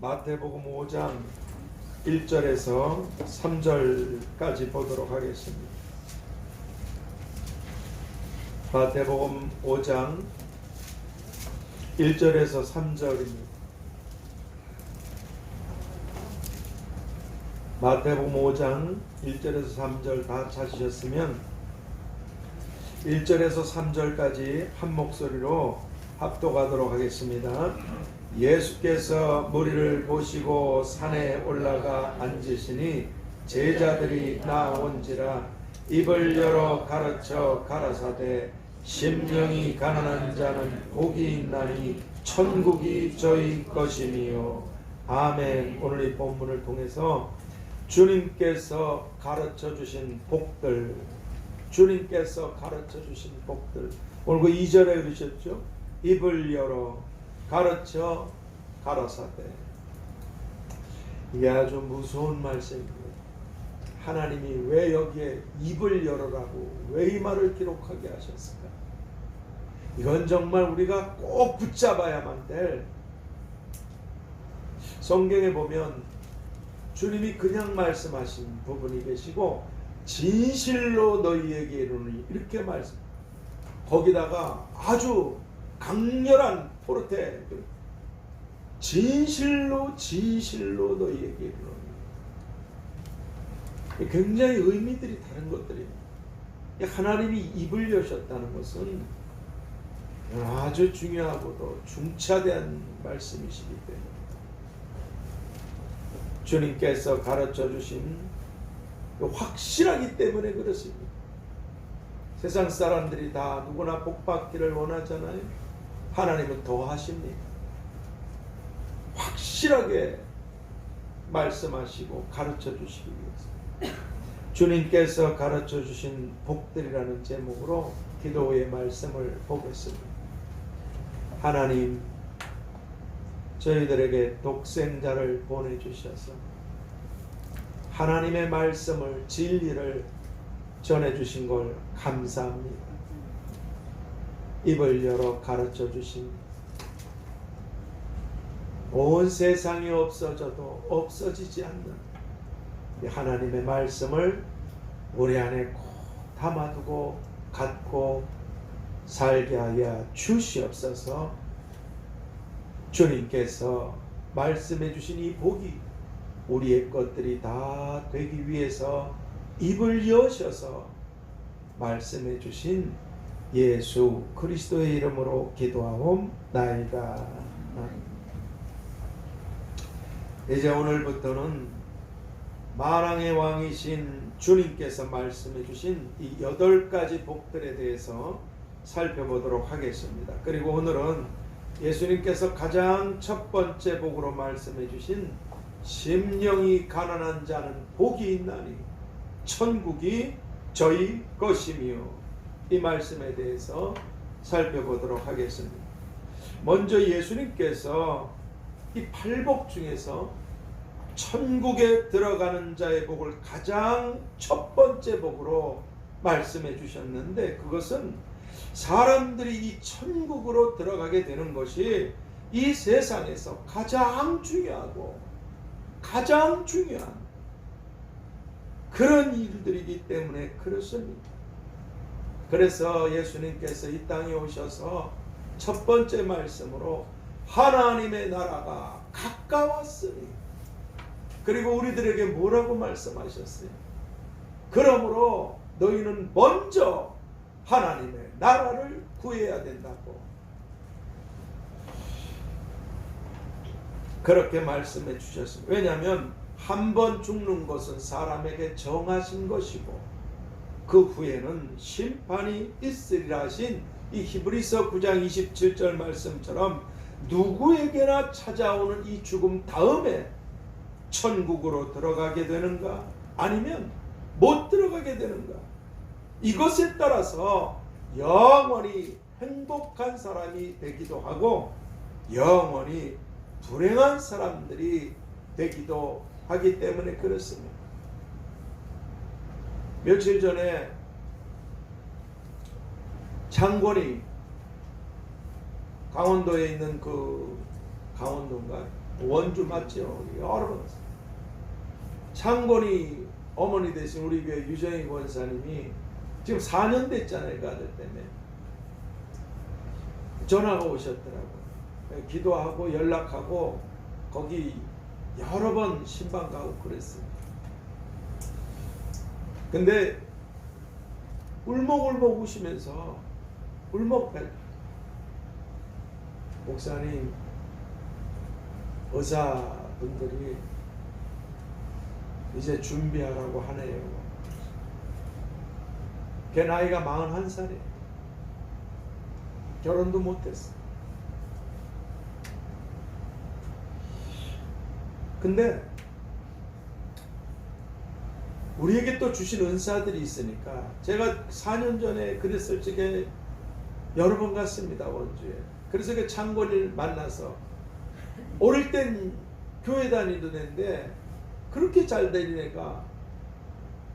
마태복음 5장 1절에서 3절까지 보도록 하겠습니다. 마태복음 5장 1절에서 3절입니다. 마태복음 5장 1절에서 3절 다 찾으셨으면 1절에서 3절까지 한 목소리로 합독하도록 하겠습니다. 예수께서 무리를 보시고 산에 올라가 앉으시니 제자들이 나온지라 입을 열어 가르쳐 가라사대 심령이 가난한 자는 복이 있나니 천국이 저희 것이니요. 아멘. 오늘 이 본문을 통해서 주님께서 가르쳐 주신 복들, 주님께서 가르쳐 주신 복들, 오늘 그 2절에 그러셨죠? 입을 열어 가르쳐 가라사대. 이게 아주 무서운 말씀입니다. 하나님이 왜 여기에 입을 열어라고 왜 이 말을 기록하게 하셨을까? 이건 정말 우리가 꼭 붙잡아야만 될, 성경에 보면 주님이 그냥 말씀하신 부분이 계시고 진실로 너희에게 이르노니 이렇게 말씀, 거기다가 아주 강렬한 포르테, 진실로 너희에게 이르노니, 굉장히 의미들이 다른 것들입니다. 하나님이 입을 여셨다는 것은 아주 중요하고도 중차대한 말씀이시기 때문에 주님께서 가르쳐 주신 확실하기 때문에 그렇습니다. 세상 사람들이 다 누구나 복받기를 원하잖아요. 하나님은 더 하십니다. 확실하게 말씀하시고 가르쳐 주시기 위해서 주님께서 가르쳐 주신 복들이라는 제목으로 기도의 말씀을 보겠습니다. 하나님, 저희들에게 독생자를 보내주셔서 하나님의 말씀을, 진리를 전해주신 걸 감사합니다. 입을 열어 가르쳐 주신, 온 세상이 없어져도 없어지지 않는 하나님의 말씀을 우리 안에 꼭 담아두고 갖고 살게 하여 주시옵소서. 주님께서 말씀해 주신 이 복이 우리의 것들이 다 되기 위해서 입을 여셔서 말씀해 주신 예수 그리스도의 이름으로 기도하옵나이다. 이제 오늘부터는 만왕의 왕이신 주님께서 말씀해 주신 이 8가지 복들에 대해서 살펴보도록 하겠습니다. 그리고 오늘은 예수님께서 가장 첫 번째 복으로 말씀해 주신 심령이 가난한 자는 복이 있나니 천국이 저희 것이며, 이 말씀에 대해서 살펴보도록 하겠습니다. 먼저 예수님께서 이 8복 중에서 천국에 들어가는 자의 복을 가장 첫 번째 복으로 말씀해 주셨는데, 그것은 사람들이 이 천국으로 들어가게 되는 것이 이 세상에서 가장 중요하고 가장 중요한 그런 일들이기 때문에 그렇습니다. 그래서 예수님께서 이 땅에 오셔서 첫 번째 말씀으로 하나님의 나라가 가까웠으니, 그리고 우리들에게 뭐라고 말씀하셨어요? 그러므로 너희는 먼저 하나님의 나라를 구해야 된다고 그렇게 말씀해 주셨습니다. 왜냐하면 한 번 죽는 것은 사람에게 정하신 것이고 그 후에는 심판이 있으리라 하신 이 히브리서 9장 27절 말씀처럼 누구에게나 찾아오는 이 죽음 다음에 천국으로 들어가게 되는가 아니면 못 들어가게 되는가, 이것에 따라서 영원히 행복한 사람이 되기도 하고 영원히 불행한 사람들이 되기도 하기 때문에 그렇습니다. 며칠 전에 장권이 강원도에 있는 그 강원도인가 원주 맞죠? 여러 번 갔어요. 창곤이 어머니 되신 우리 교회 유정희 권사님이 지금 4년 됐잖아요. 그 아들 때문에. 전화가 오셨더라고요. 기도하고 연락하고 거기 여러 번 신방 가고 그랬습니다. 근데 울먹울먹 우시면서 울먹달 목사님, 의사분들이 이제 준비하라고 하네요. 걔 나이가 41살이에요. 결혼도 못했어. 근데 우리에게 또 주신 은사들이 있으니까 제가 4년 전에 그랬을 적에 여러 번 갔습니다. 원주에. 그래서 그 창곤이를 만나서 어릴 땐 교회 다니던 애인데 그렇게 잘 되는 애가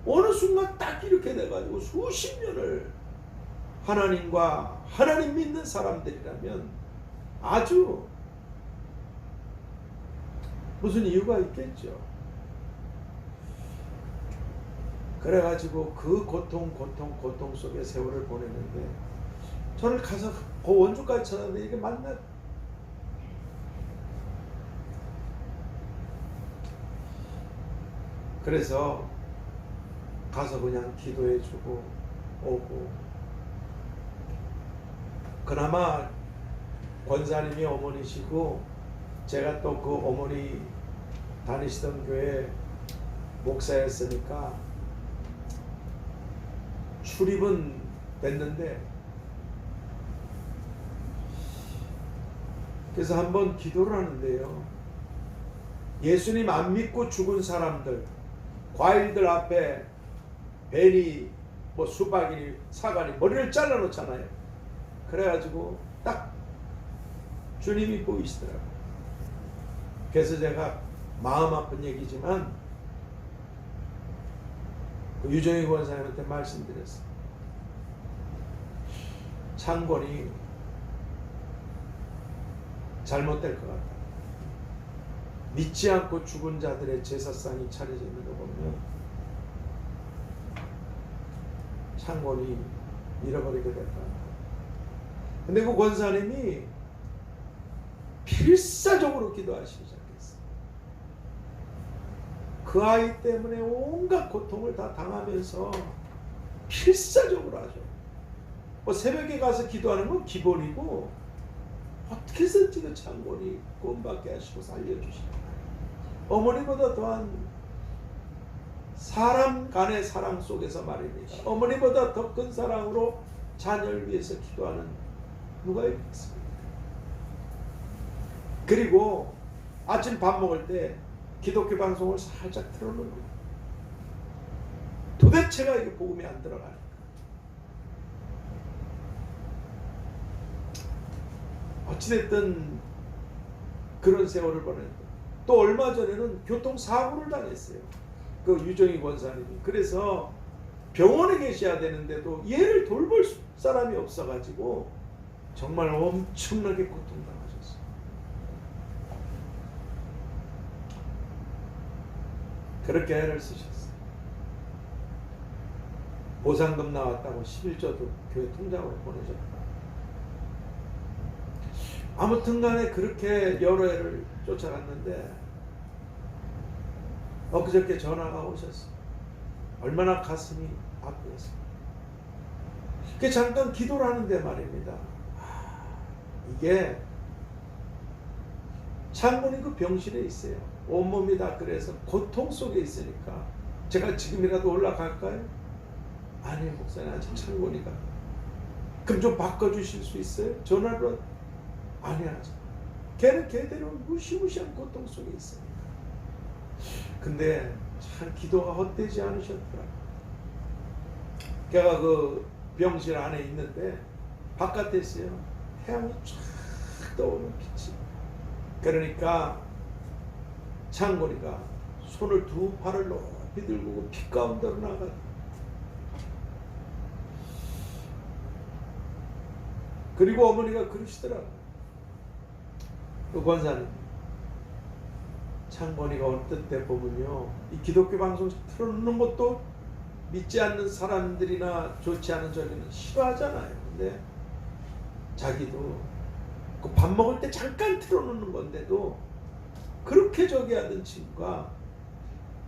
어느 순간 딱 이렇게 돼가지고 수십 년을 하나님과 하나님 믿는 사람들이라면 아주 무슨 이유가 있겠죠. 그래가지고 그 고통 속에 세월을 보냈는데 저를 가서 그 원주까지 찾았는데 이게 만나 그래서 가서 그냥 기도해주고 오고 그나마 권사님이 어머니시고 제가 또 그 어머니 다니시던 교회 목사였으니까 출입은 됐는데 그래서 한번 기도를 하는데요. 예수님 안 믿고 죽은 사람들 과일들 앞에 벨이 뭐 수박이니 사과니 머리를 잘라 놓잖아요. 그래가지고 딱 주님이 보이시더라고요. 그래서 제가 마음 아픈 얘기지만 그 유정희 권사님한테 말씀드렸어요. 창곤이 잘못될 것 같다. 믿지 않고 죽은 자들의 제사상이 차려져 있는 거 보면 창곤이 잃어버리게 될 것 같다. 근데 그 권사님이 필사적으로 기도하시기 시작했어요. 그 아이 때문에 온갖 고통을 다 당하면서 필사적으로 하죠. 뭐 새벽에 가서 기도하는 건 기본이고 어떻게 해서든지 그 창곤이 구원받게 하시고 살려주시는 어머니보다 더한 사람 간의 사랑 속에서 말입니다. 어머니보다 더 큰 사랑으로 자녀를 위해서 기도하는 누가 있겠습니까? 그리고 아침 밥 먹을 때 기독교 방송을 살짝 틀어놓는 거예요. 도대체가 이게 복음이 안 들어가니까. 어찌됐든 그런 세월을 보냈고 또 얼마 전에는 교통사고를 당했어요. 그 유정희 권사님이. 그래서 병원에 계셔야 되는데도 얘를 돌볼 사람이 없어가지고 정말 엄청나게 고통당하셨어요. 그렇게 애를 쓰셨어요. 보상금 나왔다고 11조도 교회 통장으로 보내셨다. 아무튼 간에 그렇게 여러 애를 쫓아갔는데 엊그저께 전화가 오셨어요. 얼마나 가슴이 아프겠어요. 그게 잠깐 기도를 하는데 말입니다. 이게 창곤이 그 병실에 있어요. 온몸이 다 그래서 고통 속에 있으니까 제가 지금이라도 올라갈까요? 아니요 목사님 아직 창곤이가. 그럼 좀 바꿔주실 수 있어요? 전화로 아니야. 걔는 걔대로 무시무시한 고통 속에 있으니까. 근데 참 기도가 헛되지 않으셨더라. 걔가 그 병실 안에 있는데 바깥에 있어요. 태양이 쫙 떠오르는 빛이. 그러니까 창곤이가 손을 두 팔을 높이 들고 빛 가운데로 나가. 그리고 어머니가 그러시더라고요. 그 권사님, 창건이가 어떤 때 보면요, 이 기독교 방송 틀어놓는 것도 믿지 않는 사람들이나 좋지 않은 저기는 싫어하잖아요. 근데 자기도 그 밥 먹을 때 잠깐 틀어놓는 건데도 그렇게 저기 하던 친구가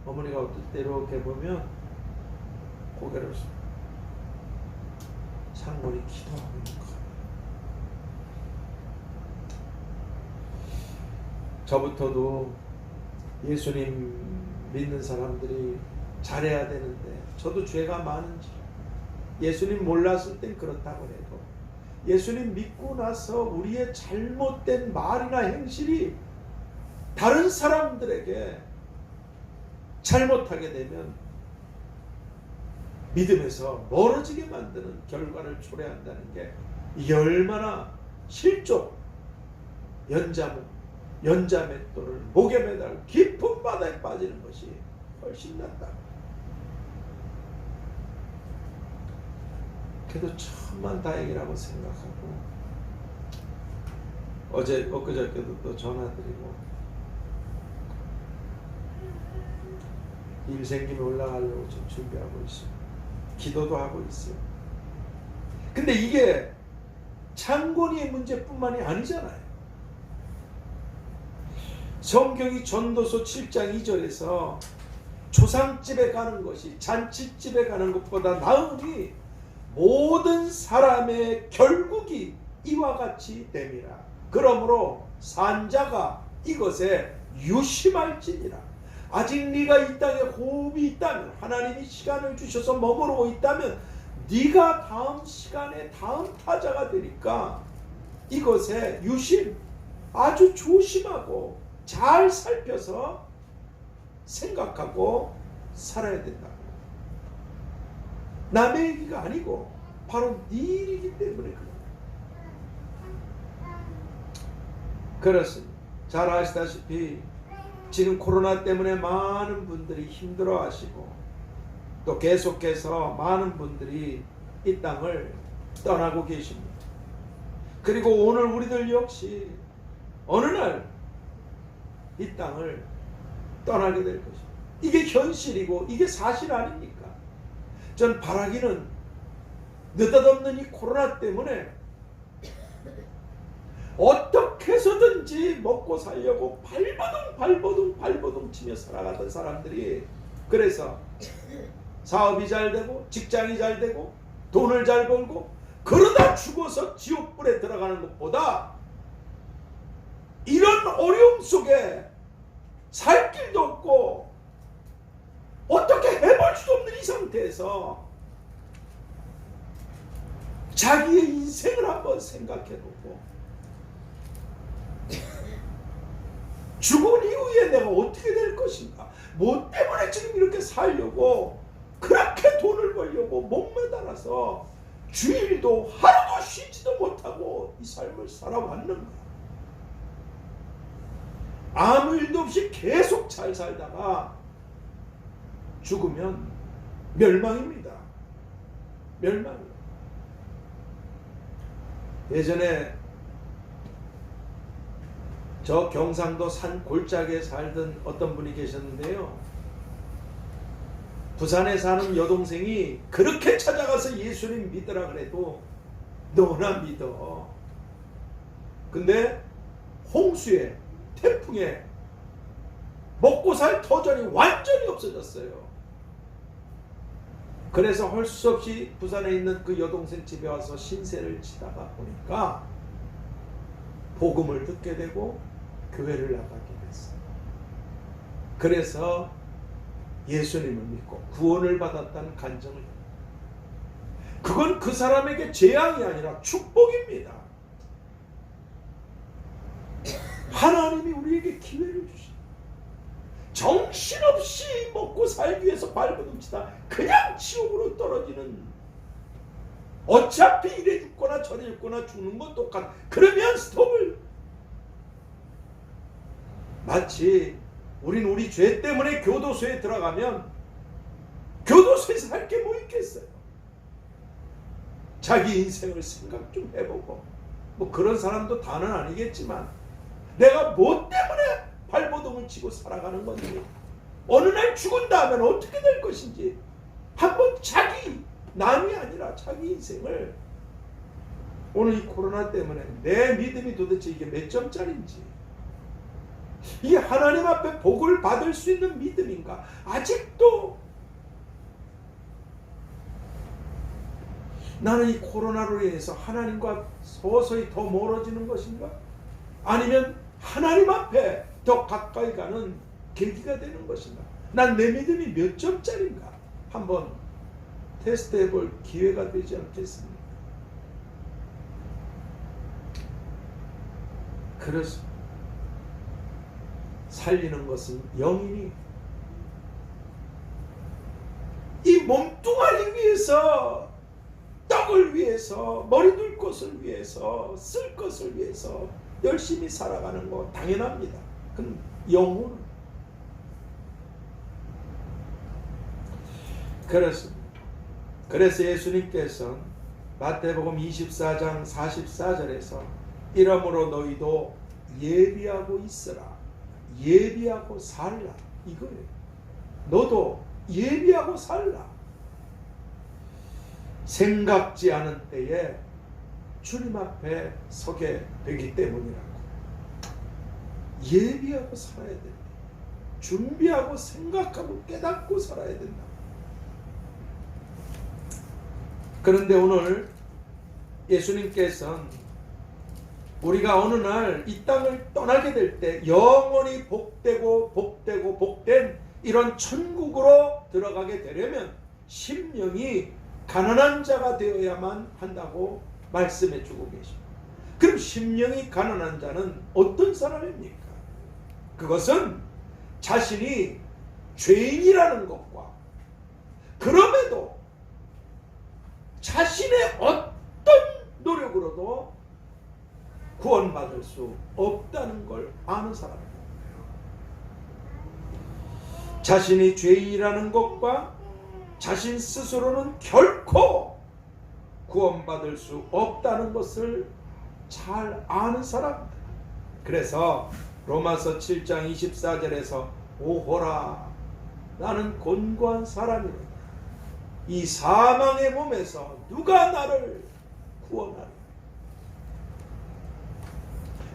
어머니가 어떨 때 이렇게 보면 고개를 창건이 기도하고 있는 거예요. 저부터도 예수님 믿는 사람들이 잘해야 되는데 저도 죄가 많은지 예수님 몰랐을 땐 그렇다고 해도 예수님 믿고 나서 우리의 잘못된 말이나 행실이 다른 사람들에게 잘못하게 되면 믿음에서 멀어지게 만드는 결과를 초래한다는 게 이게 얼마나 실족 연자맷돌을 목에 매달 깊은 바다에 빠지는 것이 훨씬 낫다. 그래도 천만 다행이라고 생각하고 엊그저께도 또 전화드리고 일 생기면 올라가려고 지금 준비하고 있어요. 기도도 하고 있어요. 근데 이게 창건이의 문제뿐만이 아니잖아요. 성경이 전도서 7장 2절에서 조상집에 가는 것이 잔치집에 가는 것보다 나으니 모든 사람의 결국이 이와 같이 됨이라. 그러므로 산자가 이것에 유심할지니라. 아직 네가 이 땅에 호흡이 있다면, 하나님이 시간을 주셔서 머무르고 있다면 네가 다음 시간에 다음 타자가 되니까 이것에 유심, 아주 조심하고 잘 살펴서 생각하고 살아야 된다. 남의 얘기가 아니고 바로 네 일이기 때문에 그래. 그렇습니다. 잘 아시다시피 지금 코로나 때문에 많은 분들이 힘들어 하시고 또 계속해서 많은 분들이 이 땅을 떠나고 계십니다. 그리고 오늘 우리들 역시 어느 날 이 땅을 떠나게 될 것입니다. 이게 현실이고 이게 사실 아닙니까? 전 바라기는 느닷없는 이 코로나 때문에 어떻게 해서든지 먹고 살려고 발버둥 치며 살아가던 사람들이, 그래서 사업이 잘 되고 직장이 잘 되고 돈을 잘 벌고 그러다 죽어서 지옥불에 들어가는 것보다 이런 어려움 속에 살 길도 없고 어떻게 해볼 수도 없는 이 상태에서 자기의 인생을 한번 생각해보고 죽은 이후에 내가 어떻게 될 것인가, 뭐 때문에 지금 이렇게 살려고 그렇게 돈을 벌려고 목매달아서 주일도 하루도 쉬지도 못하고 이 삶을 살아왔는가. 아무 일도 없이 계속 잘 살다가 죽으면 멸망입니다. 멸망이에요. 예전에 저 경상도 산 골짜기에 살던 어떤 분이 계셨는데요. 부산에 사는 여동생이 그렇게 찾아가서 예수님 믿으라 그래도 너나 믿어. 근데 홍수에 태풍에 먹고 살 터전이 완전히 없어졌어요. 그래서 할 수 없이 부산에 있는 그 여동생 집에 와서 신세를 지다가 보니까 복음을 듣게 되고 교회를 나가게 됐어요. 그래서 예수님을 믿고 구원을 받았다는 간증을 합니다. 그건 그 사람에게 재앙이 아니라 축복입니다. 하나님이 우리에게 기회를 주시. 정신없이 먹고 살기 위해서 발버둥치다 그냥 지옥으로 떨어지는, 어차피 이래 죽거나 저래 죽거나 죽는 건 똑같아. 그러면 스톱을. 마치 우린 우리 죄 때문에 교도소에 들어가면 교도소에서 할 게 뭐 있겠어요. 자기 인생을 생각 좀 해보고, 뭐 그런 사람도 다는 아니겠지만 내가 뭐 때문에 발버둥을 도망치고 살아가는 건지, 어느 날 죽은 다음엔 어떻게 될 것인지 한번 자기, 남이 아니라 자기 인생을, 오늘 이 코로나 때문에 내 믿음이 도대체 이게 몇 점짜리인지, 이 하나님 앞에 복을 받을 수 있는 믿음인가? 아직도 나는 이 코로나로 인해서 하나님과 서서히 더 멀어지는 것인가? 아니면 하나님 앞에 더 가까이 가는 계기가 되는 것인가? 난 내 믿음이 몇 점짜리인가? 한번 테스트해 볼 기회가 되지 않겠습니까? 그래서 살리는 것은 영이니, 이 몸뚱아리 위해서, 떡을 위해서, 머리 둘 것을 위해서, 쓸 것을 위해서 열심히 살아가는 거 당연합니다. 그럼 영혼, 그래서 예수님께서 마태복음 24장 44절에서 이러므로 너희도 예비하고 있으라, 예비하고 살라, 이거예요. 너도 예비하고 살라. 생각지 않은 때에 주님 앞에 서게 되기 때문이라고. 예비하고 살아야 된다. 준비하고 생각하고 깨닫고 살아야 된다. 그런데 오늘 예수님께서는 우리가 어느 날 이 땅을 떠나게 될 때 영원히 복되고 복되고 복된 이런 천국으로 들어가게 되려면 심령이 가난한 자가 되어야만 한다고 말씀해 주고 계십니다. 그럼 심령이 가난한 자는 어떤 사람입니까? 그것은 자신이 죄인이라는 것과, 그럼에도 자신의 어떤 노력으로도 구원받을 수 없다는 걸 아는 사람입니다. 자신이 죄인이라는 것과 자신 스스로는 결코 구원받을 수 없다는 것을 잘 아는 사람입니다. 그래서 로마서 7장 24절에서 오호라, 나는 곤고한 사람이로다. 이 사망의 몸에서 누가 나를 구원하리?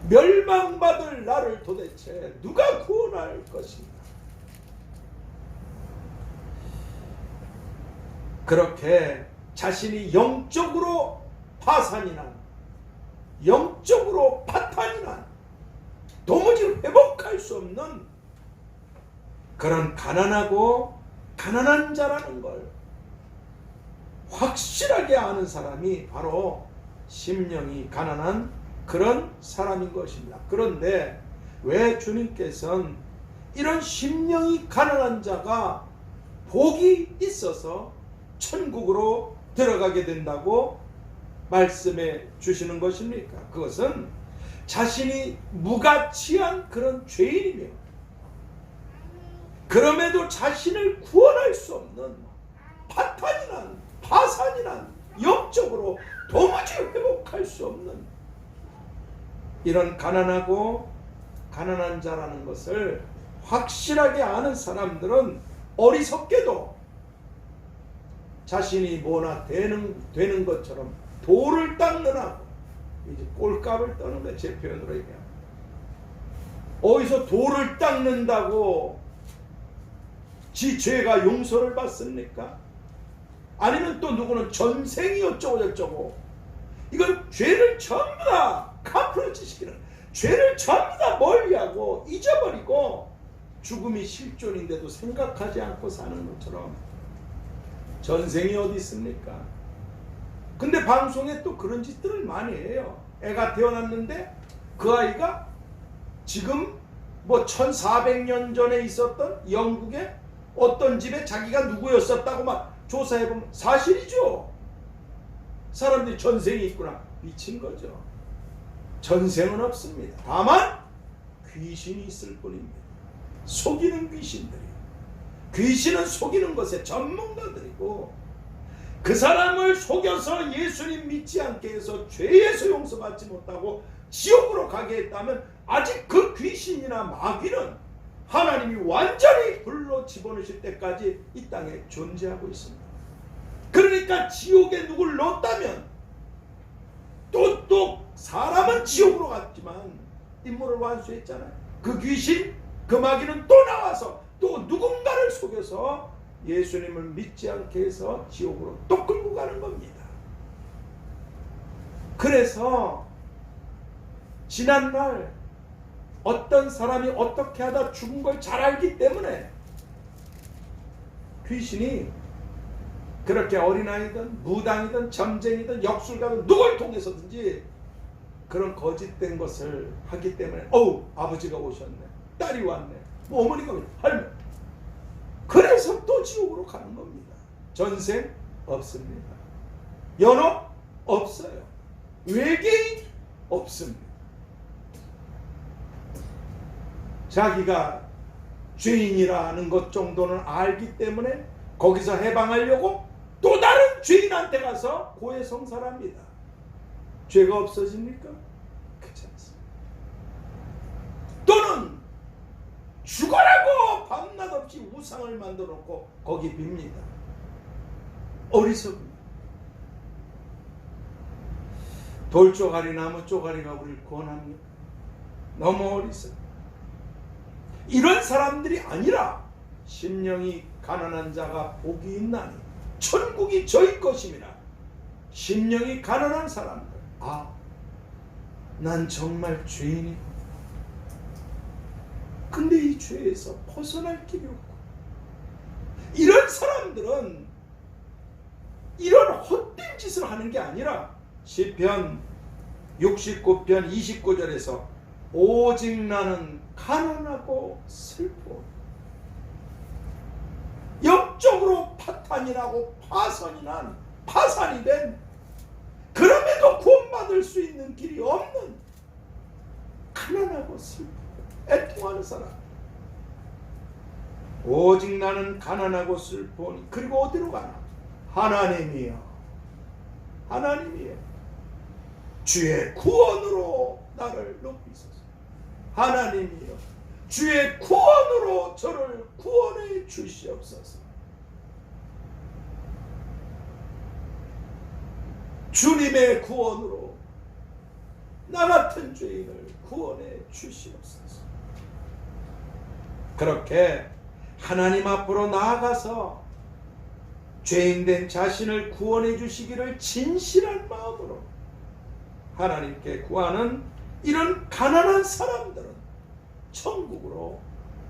멸망받을 나를 도대체 누가 구원할 것인가? 그렇게 자신이 영적으로 파산이 난, 영적으로 파탄이 난, 도무지 회복할 수 없는 그런 가난하고 가난한 자라는 걸 확실하게 아는 사람이 바로 심령이 가난한 그런 사람인 것입니다. 그런데 왜 주님께서는 이런 심령이 가난한 자가 복이 있어서 천국으로 들어가게 된다고 말씀해 주시는 것입니까? 그것은 자신이 무가치한 그런 죄인이며, 그럼에도 자신을 구원할 수 없는 파탄이 난, 파산이 난, 영적으로 도무지 회복할 수 없는 이런 가난하고 가난한 자라는 것을 확실하게 아는 사람들은 어리석게도 자신이 뭐나 되는 것처럼 돌을 닦는 하고, 이제 꼴값을 떠는 거예요. 제 표현으로 얘기하면. 어디서 돌을 닦는다고 지 죄가 용서를 받습니까? 아니면 또 누구는 전생이 어쩌고 저쩌고, 이건 죄를 전부 다 카프러치시키는, 죄를 전부 다 멀리하고 잊어버리고 죽음이 실존인데도 생각하지 않고 사는 것처럼 전생이 어디 있습니까? 근데 방송에 또 그런 짓들을 많이 해요. 애가 태어났는데 그 아이가 지금 뭐 1400년 전에 있었던 영국의 어떤 집에 자기가 누구였었다고 막 조사해보면 사실이죠. 사람들이 전생이 있구나. 미친 거죠. 전생은 없습니다. 다만 귀신이 있을 뿐입니다. 속이는 귀신들이. 귀신은 속이는 것에 전문가들이고, 그 사람을 속여서 예수님 믿지 않게 해서 죄에서 용서받지 못하고 지옥으로 가게 했다면 아직 그 귀신이나 마귀는 하나님이 완전히 불로 집어넣으실 때까지 이 땅에 존재하고 있습니다. 그러니까 지옥에 누굴 넣었다면 또 사람은 지옥으로 갔지만 임무를 완수했잖아요. 그 귀신, 그 마귀는 또 나와서 또 누군가를 속여서 예수님을 믿지 않게 해서 지옥으로 또 끌고 가는 겁니다. 그래서 지난날 어떤 사람이 어떻게 하다 죽은 걸 잘 알기 때문에 귀신이 그렇게 어린아이든 무당이든 점쟁이든 역술가든 누굴 통해서든지 그런 거짓된 것을 하기 때문에 아버지가 오셨네, 딸이 왔네, 뭐 어머니가 오셨네, 할머니, 그래서 또 지옥으로 가는 겁니다. 전생 없습니다. 연옥 없어요. 외계인 없습니다. 자기가 죄인이라는 것 정도는 알기 때문에 거기서 해방하려고 또 다른 죄인한테 가서 고해성사합니다. 죄가 없어집니까? 그렇지 않습니다. 또는 죽어라고 밤낮 없이 우상을 만들어 놓고 거기 빕니다. 어리석은 돌조가리 나무 쪼가리가 우리를 구원합니다. 너무 어리석어. 이런 사람들이 아니라 심령이 가난한 자가 복이 있나니 천국이 저희 것임이라. 심령이 가난한 사람들, 난 정말 죄인이고 근데 이 죄에서 벗어날 길이 없고, 이런 사람들은 이런 헛된 짓을 하는 게 아니라 시편 69편 29절에서 오직 나는 가난하고 슬퍼, 영적으로 파탄이 나고 파산이 된, 그럼에도 구원받을 수 있는 길이 없는 가난하고 슬퍼 애통하는 사람. 오직 나는 가난하고 슬퍼니. 그리고 어디로 가나? 하나님이여 주의 구원으로 나를 높이소서. 하나님이여 주의 구원으로 저를 구원해 주시옵소서. 주님의 구원으로 나 같은 죄인을 구원해 주시옵소서. 그렇게 하나님 앞으로 나아가서 죄인된 자신을 구원해 주시기를 진실한 마음으로 하나님께 구하는 이런 가난한 사람들은 천국으로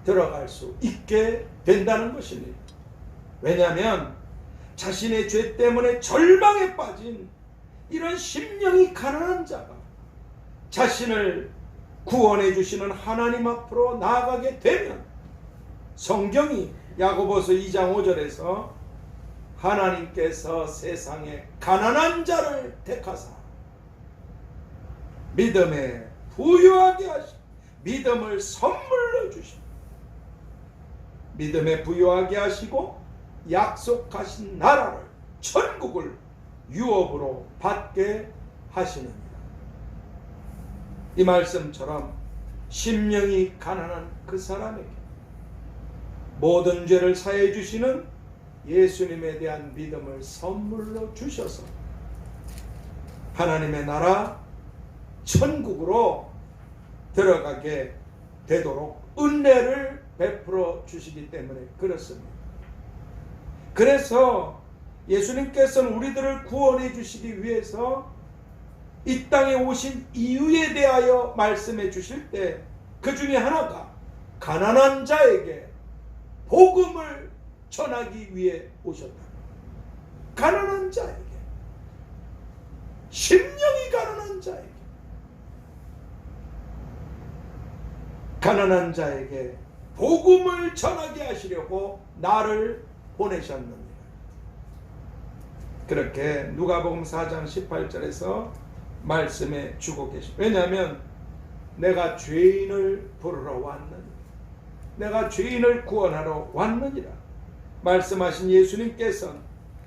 들어갈 수 있게 된다는 것입니다. 왜냐하면 자신의 죄 때문에 절망에 빠진 이런 심령이 가난한 자가 자신을 구원해 주시는 하나님 앞으로 나아가게 되면, 성경이 야고보서 2장 5절에서 하나님께서 세상에 가난한 자를 택하사 믿음에 부유하게 하시고 믿음을 선물로 주시고 믿음에 부유하게 하시고 약속하신 나라를, 천국을 유업으로 받게 하시느니라. 이 말씀처럼 심령이 가난한 그 사람에게 모든 죄를 사해 주시는 예수님에 대한 믿음을 선물로 주셔서 하나님의 나라 천국으로 들어가게 되도록 은혜를 베풀어 주시기 때문에 그렇습니다. 그래서 예수님께서는 우리들을 구원해 주시기 위해서 이 땅에 오신 이유에 대하여 말씀해 주실 때 그 중에 하나가 가난한 자에게 복음을 전하기 위해 오셨다. 가난한 자에게, 심령이 가난한 자에게 복음을 전하게 하시려고 나를 보내셨느니라. 그렇게 누가복음 4장 18절에서 말씀해 주고 계십니다. 왜냐하면 내가 죄인을 부르러 왔느니라, 내가 죄인을 구원하러 왔느니라 말씀하신 예수님께서는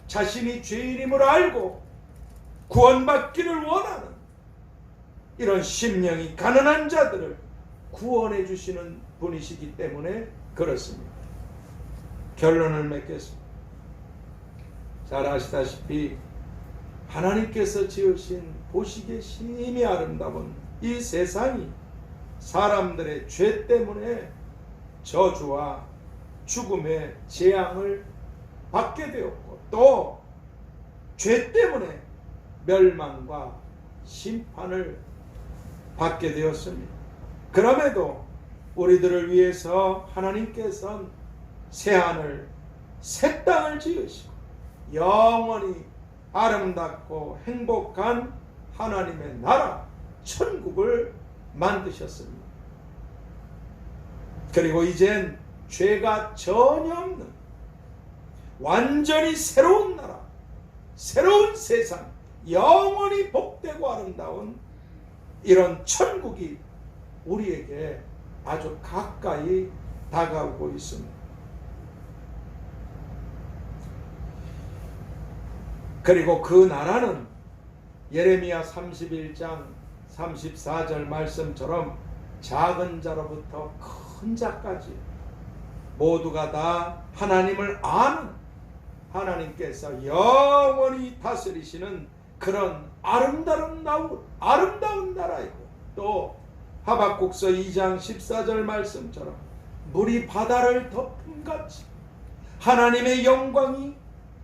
자신이 죄인임을 알고 구원받기를 원하는 이런 심령이 가난한 자들을 구원해 주시는 분이시기 때문에 그렇습니다. 결론을 맺겠습니다. 잘 아시다시피 하나님께서 지으신 보시기에 심히 아름다운 이 세상이 사람들의 죄 때문에 저주와 죽음의 재앙을 받게 되었고 또 죄 때문에 멸망과 심판을 받게 되었습니다. 그럼에도 우리들을 위해서 하나님께서는 새하늘 새 땅을 지으시고 영원히 아름답고 행복한 하나님의 나라 천국을 만드셨습니다. 그리고 이젠 죄가 전혀 없는 완전히 새로운 나라, 새로운 세상, 영원히 복되고 아름다운 이런 천국이 우리에게 아주 가까이 다가오고 있습니다. 그리고 그 나라는 예레미야 31장 34절 말씀처럼 작은 자로부터 큰 자까지 모두가 다 하나님을 아는 하나님께서 영원히 다스리시는 그런 아름다운 나라이고 또 하박국서 2장 14절 말씀처럼 물이 바다를 덮음같이 하나님의 영광이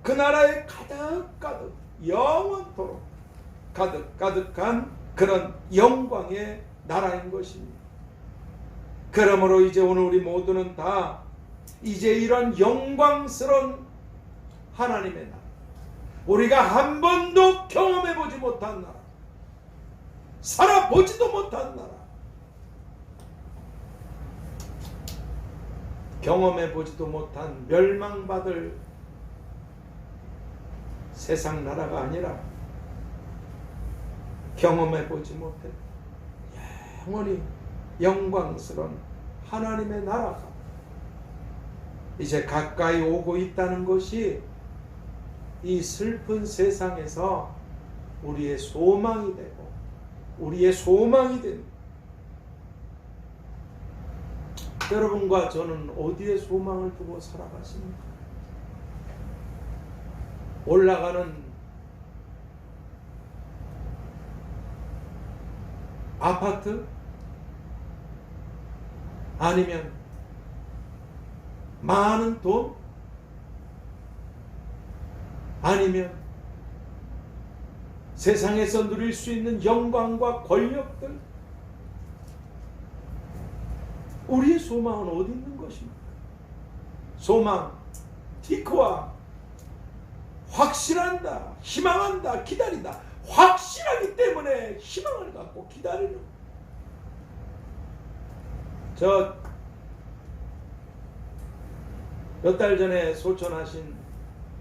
그 나라에 가득가득 영원토록 가득가득한 그런 영광의 나라인 것입니다. 그러므로 이제 오늘 우리 모두는 다 이제 이런 영광스러운 하나님의 나라, 우리가 한 번도 경험해보지 못한 나라, 살아보지도 못한 나라, 경험해보지도 못한 멸망받을 세상 나라가 아니라 경험해보지 못해 영원히 영광스러운 하나님의 나라가 이제 가까이 오고 있다는 것이 이 슬픈 세상에서 우리의 소망이 되고 우리의 소망이 됩니다. 여러분과 저는 어디에 소망을 두고 살아가십니까? 올라가는 아파트? 아니면 많은 돈? 아니면 세상에서 누릴 수 있는 영광과 권력들? 우리의 소망은 어디 있는 것입니까? 소망, 티크와 확실한다, 희망한다, 기다린다. 확실하기 때문에 희망을 갖고 기다리는. 저 몇 달 전에 소천하신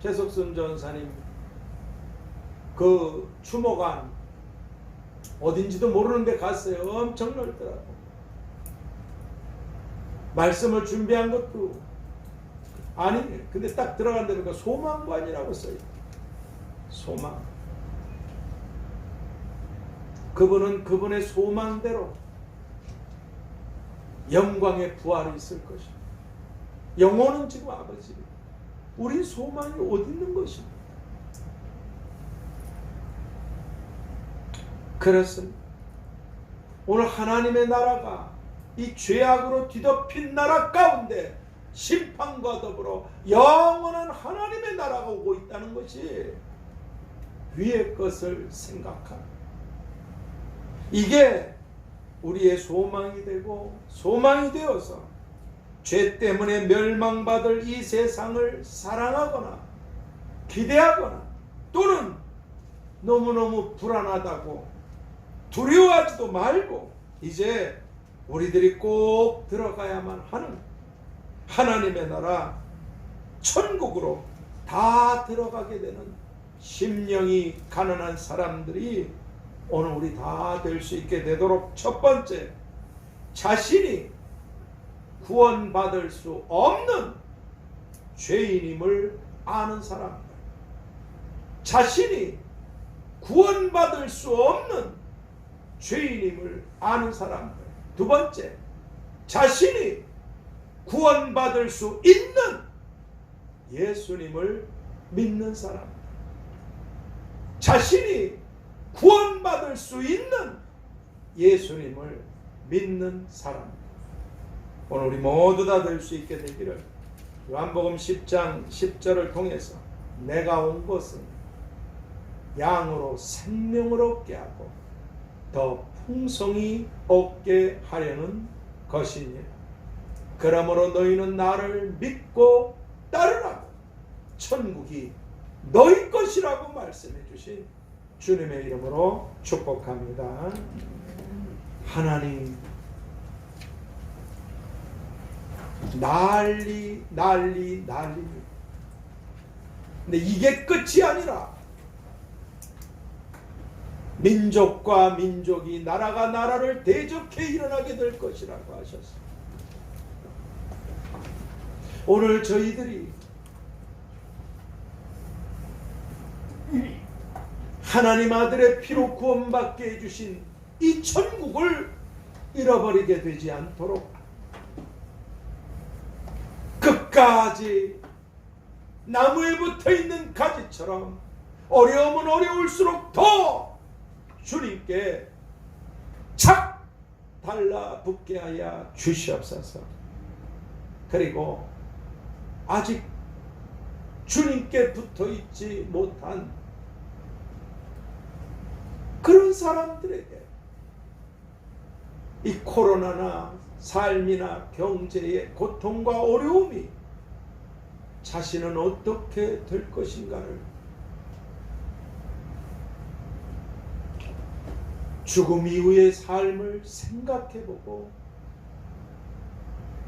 최석순 전사님 그 추모관 어딘지도 모르는데 갔어요. 엄청 넓더라고. 말씀을 준비한 것도 아니, 근데 딱 들어간 데 보니까 소망관이라고 써요. 소망. 그분은 그분의 소망대로 영광의 부활이 있을 것입니다. 영혼은 지금 아버지, 우리 소망이 어디 있는 것입니까? 그렇습니다. 오늘 하나님의 나라가 이 죄악으로 뒤덮인 나라 가운데 심판과 더불어 영원한 하나님의 나라가 오고 있다는 것이 위의 것을 생각하는, 이게 우리의 소망이 되고 소망이 되어서 죄 때문에 멸망받을 이 세상을 사랑하거나 기대하거나 또는 너무너무 불안하다고 두려워하지도 말고 이제 우리들이 꼭 들어가야만 하는 하나님의 나라 천국으로 다 들어가게 되는 심령이 가난한 사람들이 오늘 우리 다 될 수 있게 되도록 첫 번째, 자신이 구원받을 수 없는 죄인임을 아는 사람들, 자신이 구원받을 수 없는 죄인임을 아는 사람들. 두 번째, 자신이 구원받을 수 있는 예수님을 믿는 사람, 자신이 구원받을 수 있는 예수님을 믿는 사람, 오늘 우리 모두 다 될 수 있게 되기를 요한복음 10장 10절을 통해서 내가 온 것은 양으로 생명을 얻게 하고 더 풍성히 얻게 하려는 것이니 그러므로 너희는 나를 믿고 따르라고 천국이 너희 것이라고 말씀해 주신 주님의 이름으로 축복합니다. 하나님, 난리입니다. 근데 이게 끝이 아니라 민족과 민족이 나라가 나라를 대적해 일어나게 될 것이라고 하셨습니다. 오늘 저희들이 하나님 아들의 피로 구원받게 해주신 이 천국을 잃어버리게 되지 않도록 끝까지 나무에 붙어있는 가지처럼 어려우면 어려울수록 더 주님께 착 달라붙게 하여 주시옵소서. 그리고 아직 주님께 붙어있지 못한 그런 사람들에게 이 코로나나 삶이나 경제의 고통과 어려움이 자신은 어떻게 될 것인가를 죽음 이후의 삶을 생각해보고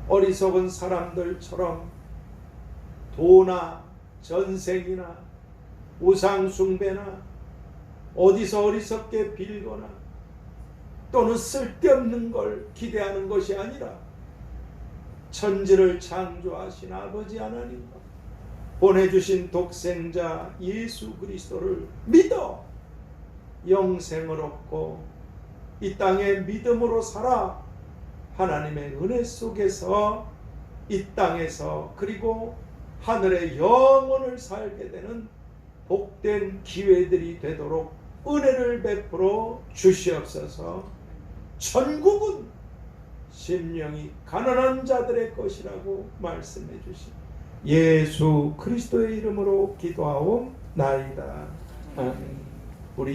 어리석은 사람들처럼 도나 전생이나 우상숭배나 어디서 어리석게 빌거나 또는 쓸데없는 걸 기대하는 것이 아니라 천지를 창조하신 아버지 하나님과 보내주신 독생자 예수 그리스도를 믿어 영생을 얻고 이 땅에 믿음으로 살아 하나님의 은혜 속에서 이 땅에서 그리고 하늘의 영원을 살게 되는 복된 기회들이 되도록 은혜를 베풀어 주시옵소서. 천국은 심령이 가난한 자들의 것이라고 말씀해 주신 예수 그리스도의 이름으로 기도하옵나이다. 아멘. 우리